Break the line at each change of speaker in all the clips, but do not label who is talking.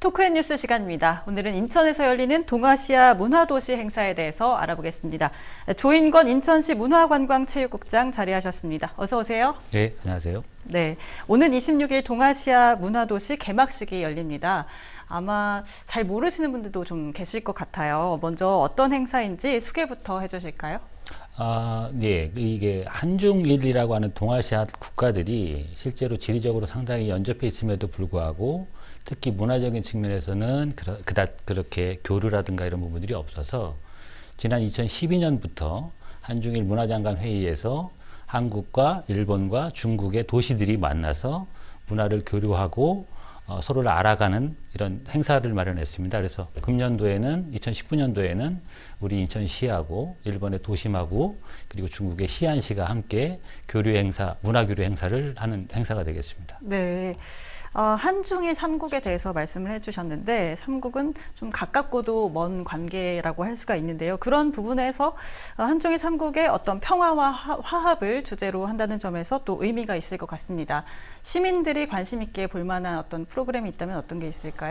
토크앤뉴스 시간입니다. 오늘은 인천에서 열리는 동아시아 문화도시 행사에 대해서 알아보겠습니다. 조인권 인천시 문화관광체육국장 자리하셨습니다. 어서 오세요.
네, 안녕하세요.
네, 오는 26일 동아시아 문화도시 개막식이 열립니다. 아마 잘 모르시는 분들도 좀 계실 것 같아요. 먼저 어떤 행사인지 소개부터 해주실까요?
네, 이게 한중일이라고 하는 동아시아 국가들이 실제로 지리적으로 상당히 연접해 있음에도 불구하고 특히 문화적인 측면에서는 그닥 그렇게 교류라든가 이런 부분들이 없어서 지난 2012년부터 한중일 문화장관 회의에서 한국과 일본과 중국의 도시들이 만나서 문화를 교류하고 서로를 알아가는 이런 행사를 마련했습니다. 그래서 금년도에는 2019년도에는 우리 인천시하고 일본의 도심하고 그리고 중국의 시안시가 함께 교류 행사, 문화 교류 행사를 하는 행사가 되겠습니다.
네, 한중일 3국에 대해서 말씀을 해주셨는데 3국은 좀 가깝고도 먼 관계라고 할 수가 있는데요. 그런 부분에서 한중일 3국의 어떤 평화와 화합을 주제로 한다는 점에서 또 의미가 있을 것 같습니다. 시민들이 관심 있게 볼 만한 어떤 프로그램이 있다면 어떤 게 있을까요?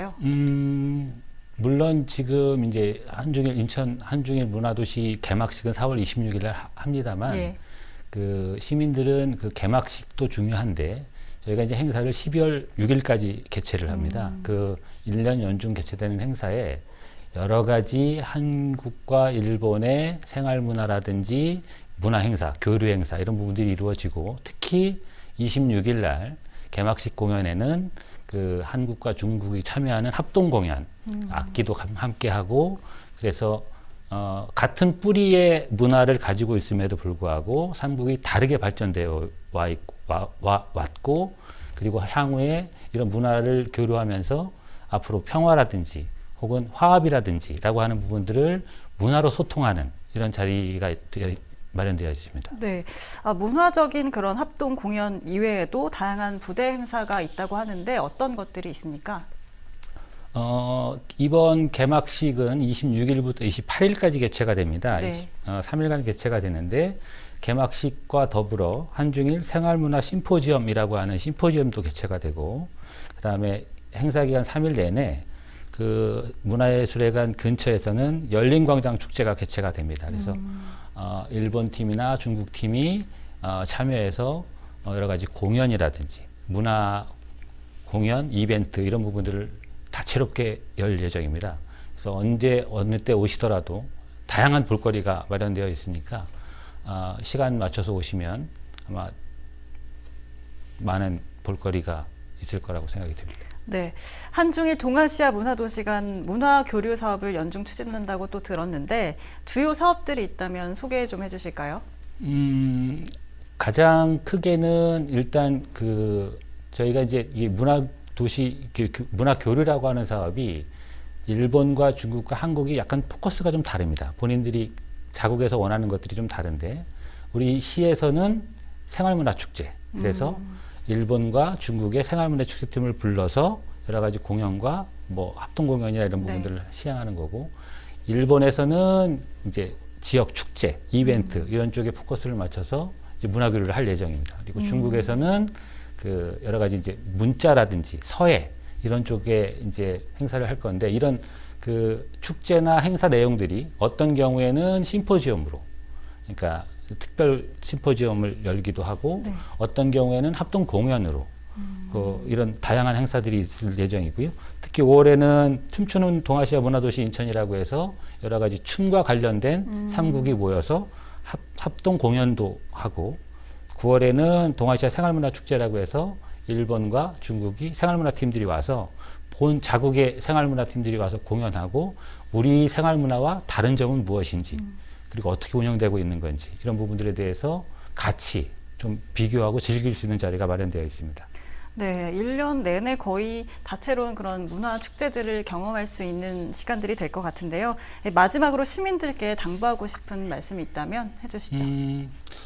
물론 지금 이제 인천 한중일 문화도시 개막식은 4월 26일에 합니다만
예.
그 시민들은 그 개막식도 중요한데 저희가 이제 행사를 12월 6일까지 개최를 합니다. 그 1년 연중 개최되는 행사에 여러 가지 한국과 일본의 생활 문화라든지 문화 행사, 교류 행사 이런 부분들이 이루어지고 특히 26일 날 개막식 공연에는 그 한국과 중국이 참여하는 합동 공연, 악기도 함께 하고 그래서 같은 뿌리의 문화를 가지고 있음에도 불구하고 삼국이 다르게 발전되어 왔고 그리고 향후에 이런 문화를 교류하면서 앞으로 평화라든지 혹은 화합이라든지라고 하는 부분들을 문화로 소통하는 이런 자리가 마련되어 있습니다.
네, 문화적인 그런 합동 공연 이외에도 다양한 부대 행사가 있다고 하는데 어떤 것들이 있습니까?
이번 개막식은 26일부터 28일까지 개최가 됩니다.
네.
3일간 개최가 되는데 개막식과 더불어 한중일 생활문화 심포지엄이라고 하는 심포지엄도 개최가 되고 그다음에 행사 기간 3일 내내 그 문화예술회관 근처에서는 열린광장 축제가 개최가 됩니다. 그래서 일본 팀이나 중국 팀이 참여해서 여러 가지 공연이라든지 문화 공연, 이벤트 이런 부분들을 다채롭게 열 예정입니다. 그래서 언제 어느 때 오시더라도 다양한 볼거리가 마련되어 있으니까 시간 맞춰서 오시면 아마 많은 볼거리가 있을 거라고 생각이 됩니다.
네, 한중일 동아시아 문화도시 간 문화 교류 사업을 연중 추진한다고 또 들었는데 주요 사업들이 있다면 소개 좀 해주실까요?
가장 크게는 일단 저희가 이제 이 문화 교류라고 하는 사업이 일본과 중국과 한국이 약간 포커스가 좀 다릅니다. 본인들이 자국에서 원하는 것들이 좀 다른데 우리 시에서는 생활문화 축제. 그래서 일본과 중국의 생활문화 축제팀을 불러서 여러 가지 공연과 뭐 합동 공연이나 이런 부분들을
네.
시행하는 거고 일본에서는 이제 지역 축제, 이벤트 이런 쪽에 포커스를 맞춰서 이제 문화 교류를 할 예정입니다. 그리고 중국에서는 그 여러 가지 이제 문자라든지 서예 이런 쪽에 이제 행사를 할 건데 이런 그 축제나 행사 내용들이 어떤 경우에는 심포지엄으로 그러니까 특별 심포지엄을 열기도 하고
네.
어떤 경우에는 합동 공연으로 이런 다양한 행사들이 있을 예정이고요. 특히 5월에는 춤추는 동아시아 문화도시 인천이라고 해서 여러 가지 춤과 관련된 3국이 모여서 합동 공연도 하고 9월에는 동아시아 생활문화 축제라고 해서 일본과 중국이 생활문화 팀들이 와서 본 자국의 생활문화 팀들이 와서 공연하고 우리 생활문화와 다른 점은 무엇인지 그리고 어떻게 운영되고 있는 건지 이런 부분들에 대해서 같이 좀 비교하고 즐길 수 있는 자리가 마련되어 있습니다.
네, 1년 내내 거의 다채로운 그런 문화 축제들을 경험할 수 있는 시간들이 될 것 같은데요. 마지막으로 시민들께 당부하고 싶은 말씀이 있다면 해주시죠.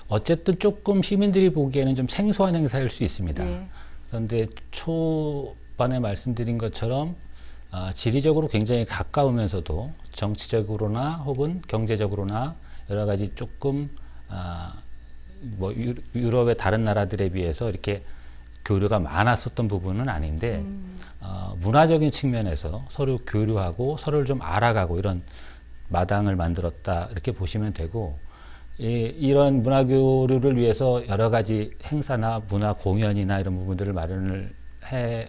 어쨌든 조금 시민들이 보기에는 좀 생소한 행사일 수 있습니다.
예.
그런데 초반에 말씀드린 것처럼 지리적으로 굉장히 가까우면서도 정치적으로나 혹은 경제적으로나 여러 가지 조금 뭐 유럽의 다른 나라들에 비해서 이렇게 교류가 많았었던 부분은 아닌데 문화적인 측면에서 서로 교류하고 서로를 좀 알아가고 이런 마당을 만들었다 이렇게 보시면 되고 이런 문화 교류를 위해서 여러 가지 행사나 문화 공연이나 이런 부분들을 마련을 해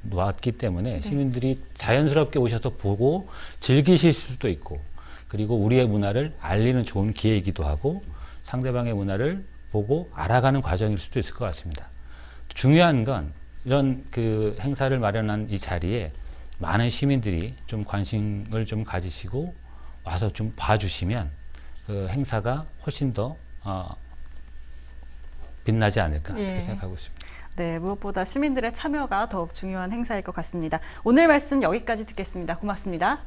놓았기 때문에 시민들이 자연스럽게 오셔서 보고 즐기실 수도 있고 그리고 우리의 문화를 알리는 좋은 기회이기도 하고 상대방의 문화를 보고 알아가는 과정일 수도 있을 것 같습니다. 중요한 건 이런 그 행사를 마련한 이 자리에 많은 시민들이 좀 관심을 좀 가지시고 와서 좀 봐주시면 그 행사가 훨씬 더 빛나지 않을까
예.
이렇게 생각하고 있습니다.
네, 무엇보다 시민들의 참여가 더욱 중요한 행사일 것 같습니다. 오늘 말씀 여기까지 듣겠습니다. 고맙습니다.